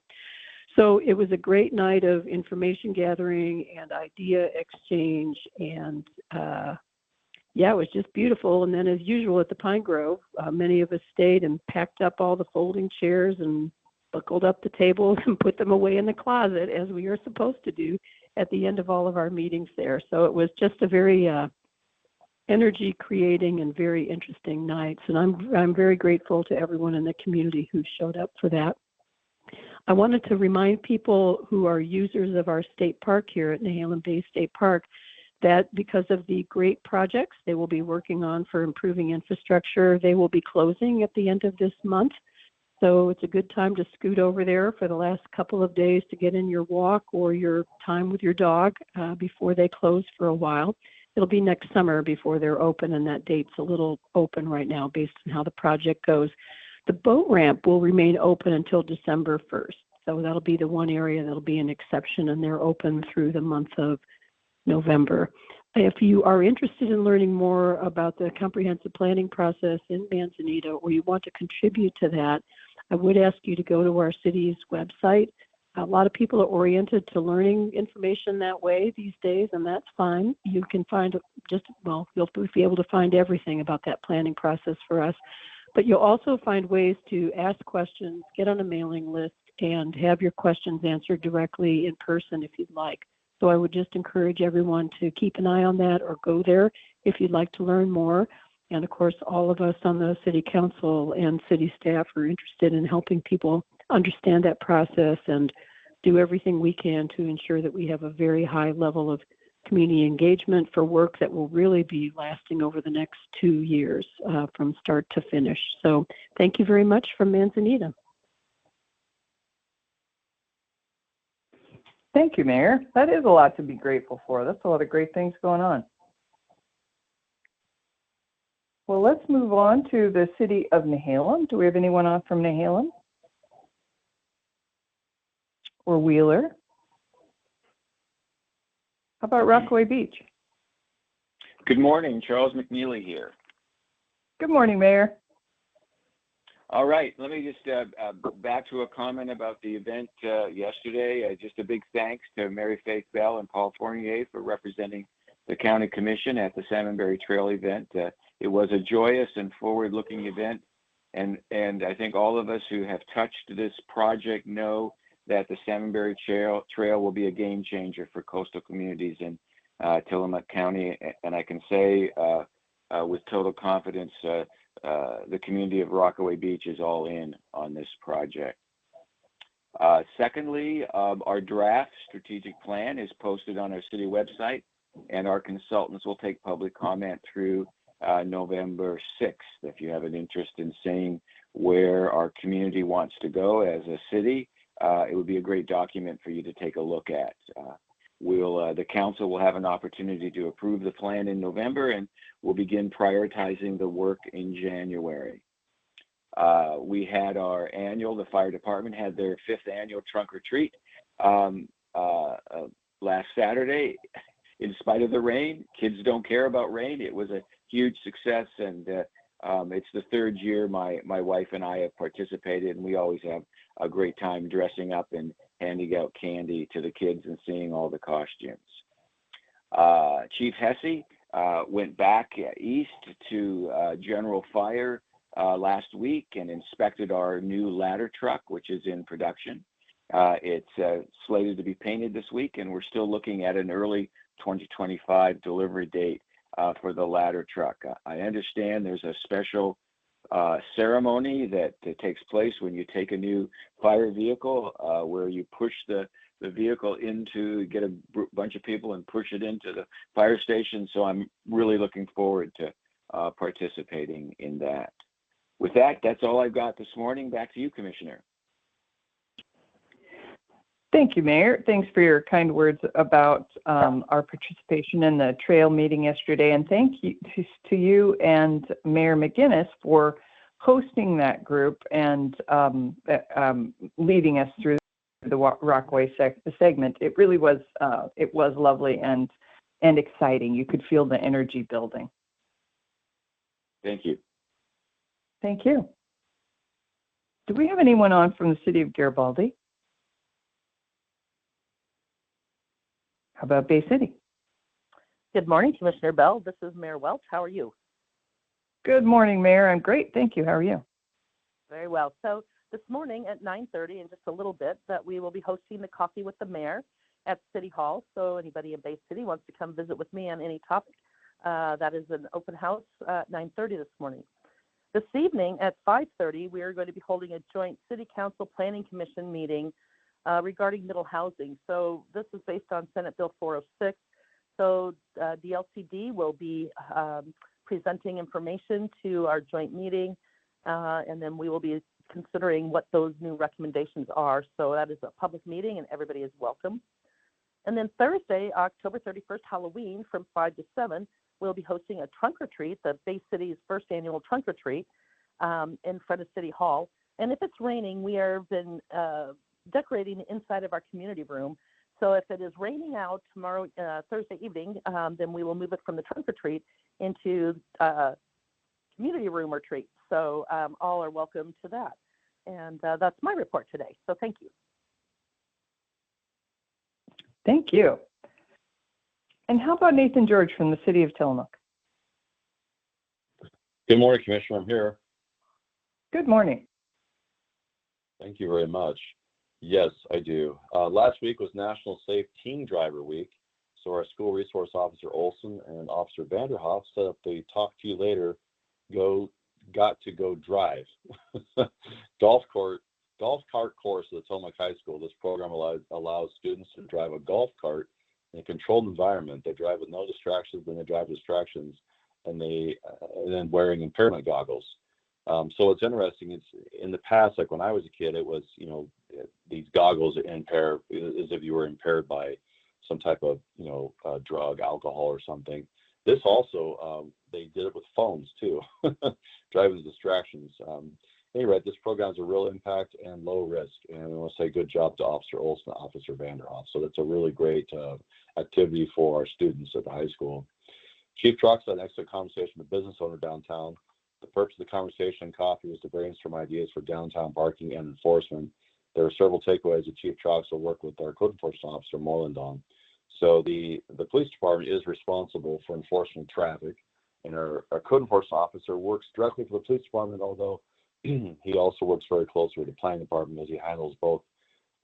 So it was a great night of information gathering and idea exchange, and it was just beautiful. And then as usual at the Pine Grove, many of us stayed and packed up all the folding chairs and buckled up the tables and put them away in the closet, as we are supposed to do at the end of all of our meetings there. So it was just a very energy creating and very interesting nights. And I'm very grateful to everyone in the community who showed up for that. I wanted to remind people who are users of our state park here at Nehalem Bay State Park that because of the great projects they will be working on for improving infrastructure, they will be closing at the end of this month. So it's a good time to scoot over there for the last couple of days to get in your walk or your time with your dog before they close for a while. It'll be next summer before they're open, and that date's a little open right now based on how the project goes. The boat ramp will remain open until December 1st. So that'll be the one area that'll be an exception, and they're open through the month of November. If you are interested in learning more about the comprehensive planning process in Manzanita, or you want to contribute to that, I would ask you to go to our city's website, A lot of people are oriented to learning information that way these days, and that's fine. You can find you'll be able to find everything about that planning process for us. But you'll also find ways to ask questions, get on a mailing list, and have your questions answered directly in person if you'd like. So I would just encourage everyone to keep an eye on that or go there if you'd like to learn more. And of course, all of us on the City Council and city staff are interested in helping people understand that process and do everything we can to ensure that we have a very high level of community engagement for work that will really be lasting over the next 2 years from start to finish. So thank you very much from Manzanita. Thank you, Mayor. That is a lot to be grateful for. That's a lot of great things going on. Well, let's move on to the city of Nehalem. Do we have anyone on from Nehalem? Or Wheeler? How about Rockaway Beach? Good morning, Charles McNeely here. Good morning, Mayor. All right, let me just back to a comment about the event yesterday. Just a big thanks to Mary Faith Bell and Paul Fournier for representing the County Commission at the Salmonberry Trail event. It was a joyous and forward-looking event, and I think all of us who have touched this project know that the Salmonberry Trail will be a game changer for coastal communities in Tillamook County. And I can say with total confidence, the community of Rockaway Beach is all in on this project. Secondly, our draft strategic plan is posted on our city website, and our consultants will take public comment through November 6th. If you have an interest in seeing where our community wants to go as a city, it would be a great document for you to take a look at. The council will have an opportunity to approve the plan in November, and we'll begin prioritizing the work in January. We had the fire department had their 5th annual trunk or treat last Saturday. In spite of the rain, kids don't care about rain. It was a huge success, and it's the 3rd year my wife and I have participated, and we always have a great time dressing up and handing out candy to the kids and seeing all the costumes. Chief Hesse went back east to General Fire last week and inspected our new ladder truck, which is in production. It's slated to be painted this week, and we're still looking at an early 2025 delivery date for the ladder truck. I understand there's a special ceremony that takes place when you take a new fire vehicle where you push the vehicle get a bunch of people and push it into the fire station. So I'm really looking forward to participating in that. With that, that's all I've got this morning. Back to you, Commissioner. Thank you, Mayor. Thanks for your kind words about our participation in the trail meeting yesterday. And thank you to you and Mayor McGinnis for hosting that group and leading us through the Rockaway segment. It really was lovely and exciting. You could feel the energy building. Thank you. Thank you. Do we have anyone on from the city of Garibaldi? How about Bay City? Good morning, Commissioner Bell. This is Mayor Welch. How are you? Good morning, Mayor. I'm great. Thank you. How are you? Very well. So this morning at 9:30, in just a little bit, that we will be hosting the Coffee with the Mayor at City Hall. So anybody in Bay City wants to come visit with me on any topic, that is an open house at 9:30 this morning. This evening at 5:30, we are going to be holding a joint City Council Planning Commission meeting regarding middle housing. So this is based on Senate Bill 406. So DLCD will be presenting information to our joint meeting, and then we will be considering what those new recommendations are. So that is a public meeting, and everybody is welcome. And then Thursday, October 31st, Halloween, from 5 to 7, we'll be hosting a trunk or treat, the Bay City's first annual trunk or treat, in front of City Hall. And if it's raining, we have been decorating the inside of our community room. So if it is raining out tomorrow, Thursday evening, then we will move it from the trunk or treat into community room retreat. So all are welcome to that. And that's my report today. So thank you. Thank you. And how about Nathan George from the City of Tillamook? Good morning, Commissioner. I'm here. Good morning. Thank you very much. Yes, I do. Last week was National Safe Teen Driver Week. So our School Resource Officer Olson and Officer Vanderhoff set up the Talk to You Later, Got to Go Drive golf cart course at the Tillamook High School. This program allows students to drive a golf cart in a controlled environment. They drive with no distractions, then they drive distractions, and then wearing impairment goggles. So it's interesting. It's in the past, like when I was a kid, it was, these goggles impair as if you were impaired by some type of, drug, alcohol or something. This also, they did it with phones too, driving distractions. Anyway, this program has a real impact and low risk. And I want to say good job to Officer Olson and Officer Vanderhoff. So that's a really great activity for our students at the high school. Chief Trucks had an excellent conversation with a business owner downtown. The purpose of the conversation and coffee was to brainstorm ideas for downtown parking and enforcement. There are several takeaways that Chief Trucks will work with our code enforcement officer, Moreland, on. So the police department is responsible for enforcing traffic, and our code enforcement officer works directly for the police department, although he also works very closely with the planning department as he handles both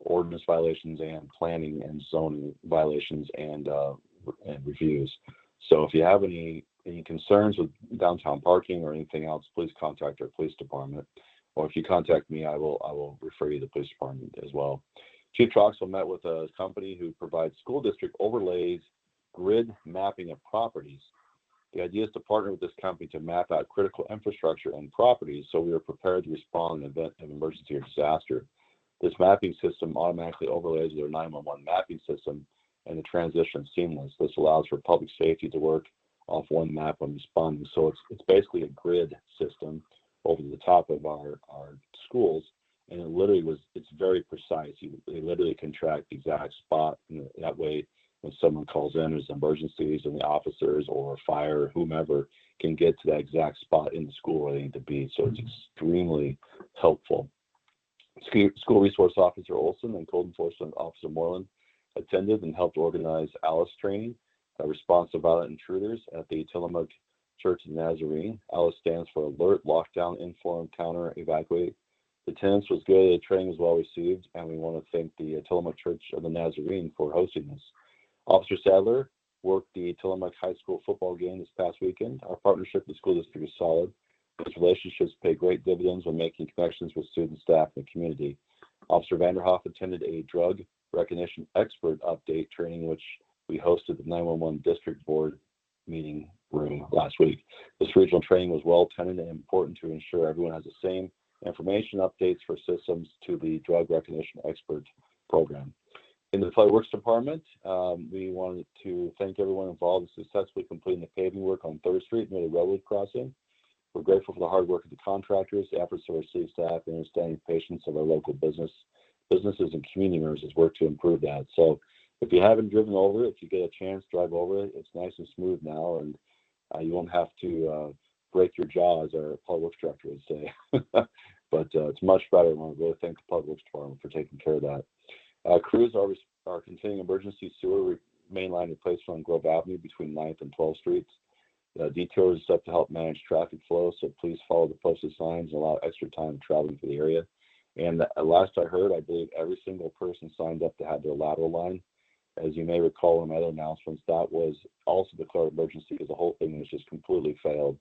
ordinance violations and planning and zoning violations and reviews. So if you have any concerns with downtown parking or anything else, please contact our police department. Or if you contact me, I will refer you to the police department as well. Chief Troxel met with a company who provides school district overlays, grid mapping of properties. The idea is to partner with this company to map out critical infrastructure and properties so we are prepared to respond in the event of emergency or disaster. This mapping system automatically overlays their 911 mapping system, and the transition is seamless. This allows for public safety to work off one map when responding. So it's basically a grid system over the top of our schools, and it's very precise. They literally can track the exact spot, and that way when someone calls in as emergencies and the officers or fire or whomever can get to that exact spot in the school where they need to be. So it's extremely helpful. School Resource Officer Olson and Code Enforcement Officer Moreland attended and helped organize ALICE training, a response to violent intruders at the Tillamook Church of the Nazarene. ALICE stands for Alert, Lockdown, Inform, Counter, Evacuate. The attendance was good, the training was well received, and we want to thank the Tillamook Church of the Nazarene for hosting this. Officer Sadler worked the Tillamook High School football game this past weekend. Our partnership with the school district is solid. These relationships pay great dividends when making connections with students, staff, and the community. Officer Vanderhoff attended a drug recognition expert update training, which we hosted the 911 district board meeting room last week. This regional training was well attended and important to ensure everyone has the same information updates for systems to the drug recognition expert program. In the Public Works Department, we wanted to thank everyone involved in successfully completing the paving work on 3rd Street near the railroad crossing. We're grateful for the hard work of the contractors, the efforts of our city staff, and understanding patience of our local businesses and community members as work to improve that. So if you haven't driven over it, if you get a chance, drive over it. It's nice and smooth now, and you won't have to break your jaw, as our Public Works Director would say. But it's much better. I want to really thank the Public Works Department for taking care of that. Crews are continuing emergency sewer mainline replacement on Grove Avenue between 9th and 12th Streets. Detour is set to help manage traffic flow, so please follow the posted signs and allow extra time traveling through the area. And last I heard, I believe every single person signed up to have their lateral line. As you may recall in my other announcements, that was also declared emergency because the whole thing was just completely failed.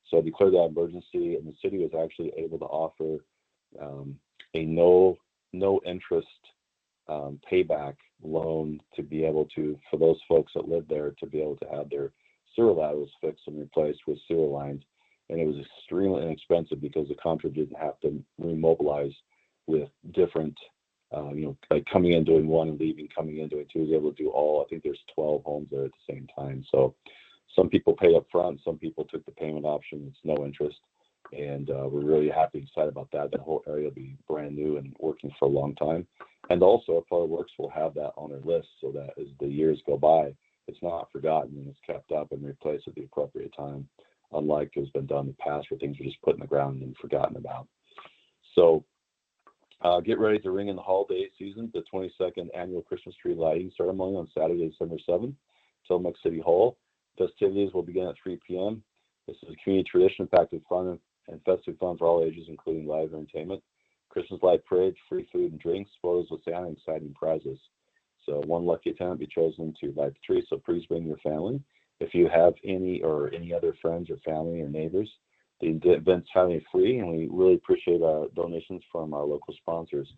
So I declared that emergency, and the city was actually able to offer a no interest payback loan to be able to, for those folks that live there, to be able to have their sewer laterals fixed and replaced with sewer lines. And it was extremely inexpensive because the contractor didn't have to remobilize with different, like coming in doing one and leaving, coming in doing two. He was able to do all. I think there's 12 homes there at the same time. So some people paid up front, some people took the payment option. It's no interest. And we're really happy and excited about that. That whole area will be brand new and working for a long time. And also, our Public Works will have that on their list so that as the years go by, it's not forgotten and it's kept up and replaced at the appropriate time, unlike has been done in the past where things are just put in the ground and forgotten about. So Get ready to ring in the holiday season. The 22nd annual Christmas tree lighting ceremony on Saturday, December 7th, Tillamook City Hall. Festivities will begin at 3 p.m. This is a community tradition packed with fun and festive fun for all ages, including live entertainment, Christmas light parade, free food and drinks, photos with Santa, and exciting prizes. So one lucky attendant will be chosen to light the tree. So please bring your family. If you have any other friends or family or neighbors, the event's family free, and we really appreciate donations from our local sponsors.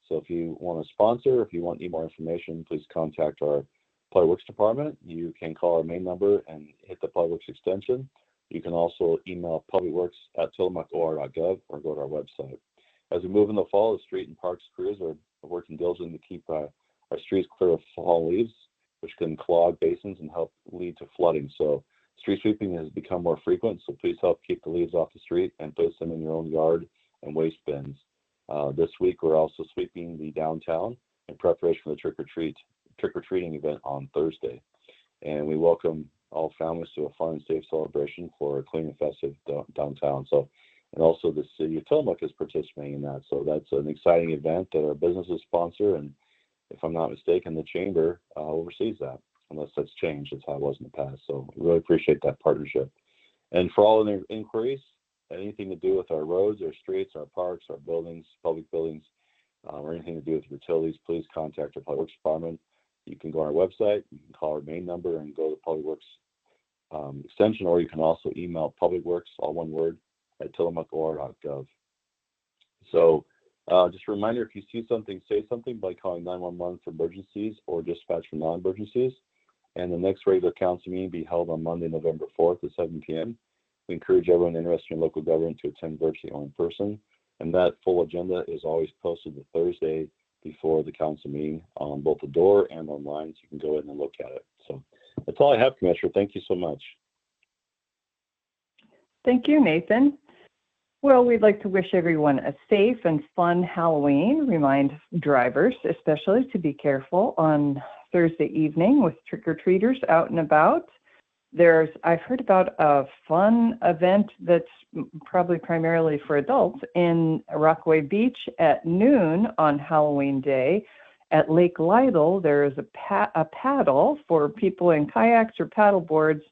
So if you want to sponsor, if you want any more information, please contact our Public Works Department. You can call our main number and hit the Public Works extension. You can also email publicworks@tillamookor.gov or go to our website. As we move in the fall, the street and parks crews are working diligently to keep our streets clear of fall leaves, which can clog basins and help lead to flooding. So street sweeping has become more frequent, so please help keep the leaves off the street and place them in your own yard and waste bins. This week, we're also sweeping the downtown in preparation for the trick-or-treating event on Thursday. And we welcome all families to a fun and safe celebration for a clean and festive downtown. So, and also the city of Tillamook is participating in that. So that's an exciting event that our businesses sponsor, and if I'm not mistaken, the chamber oversees that, unless that's changed. That's how it was in the past. So we really appreciate that partnership. And for all of the inquiries, anything to do with our roads, our streets, our parks, our buildings, public buildings, or anything to do with utilities, please contact our Public Works Department. You can go on our website, you can call our main number and go to Public Works extension, or you can also email publicworks, all one word, at tillamookor.gov. So just a reminder, if you see something, say something by calling 911 for emergencies or dispatch for non-emergencies. And the next regular council meeting will be held on Monday, November 4th at 7 p.m. We encourage everyone interested in local government to attend virtually or in person. And that full agenda is always posted the Thursday before the council meeting on both the door and online, so you can go in and look at it. So that's all I have, Commissioner. Thank you so much. Thank you, Nathan. Well, we'd like to wish everyone a safe and fun Halloween. Remind drivers, especially, to be careful on Thursday evening with trick-or-treaters out and about. I've heard about a fun event that's probably primarily for adults in Rockaway Beach at noon on Halloween Day. At Lake Lytle, there is a paddle for people in kayaks or paddle boards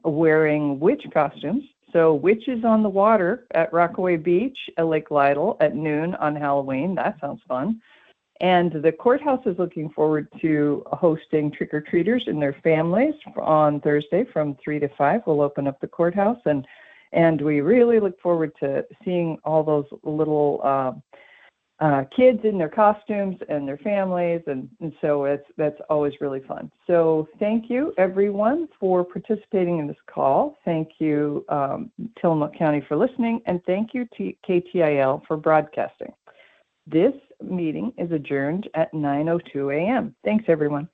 wearing witch costumes. So witches on the water at Rockaway Beach at Lake Lytle at noon on Halloween. That sounds fun. And the courthouse is looking forward to hosting trick-or-treaters and their families on Thursday from 3 to 5. We'll open up the courthouse, and we really look forward to seeing all those little kids in their costumes and their families, and so that's always really fun. So thank you, everyone, for participating in this call. Thank you, Tillamook County, for listening, and thank you to KTIL for broadcasting. This meeting is adjourned at 9:02 a.m. Thanks, everyone.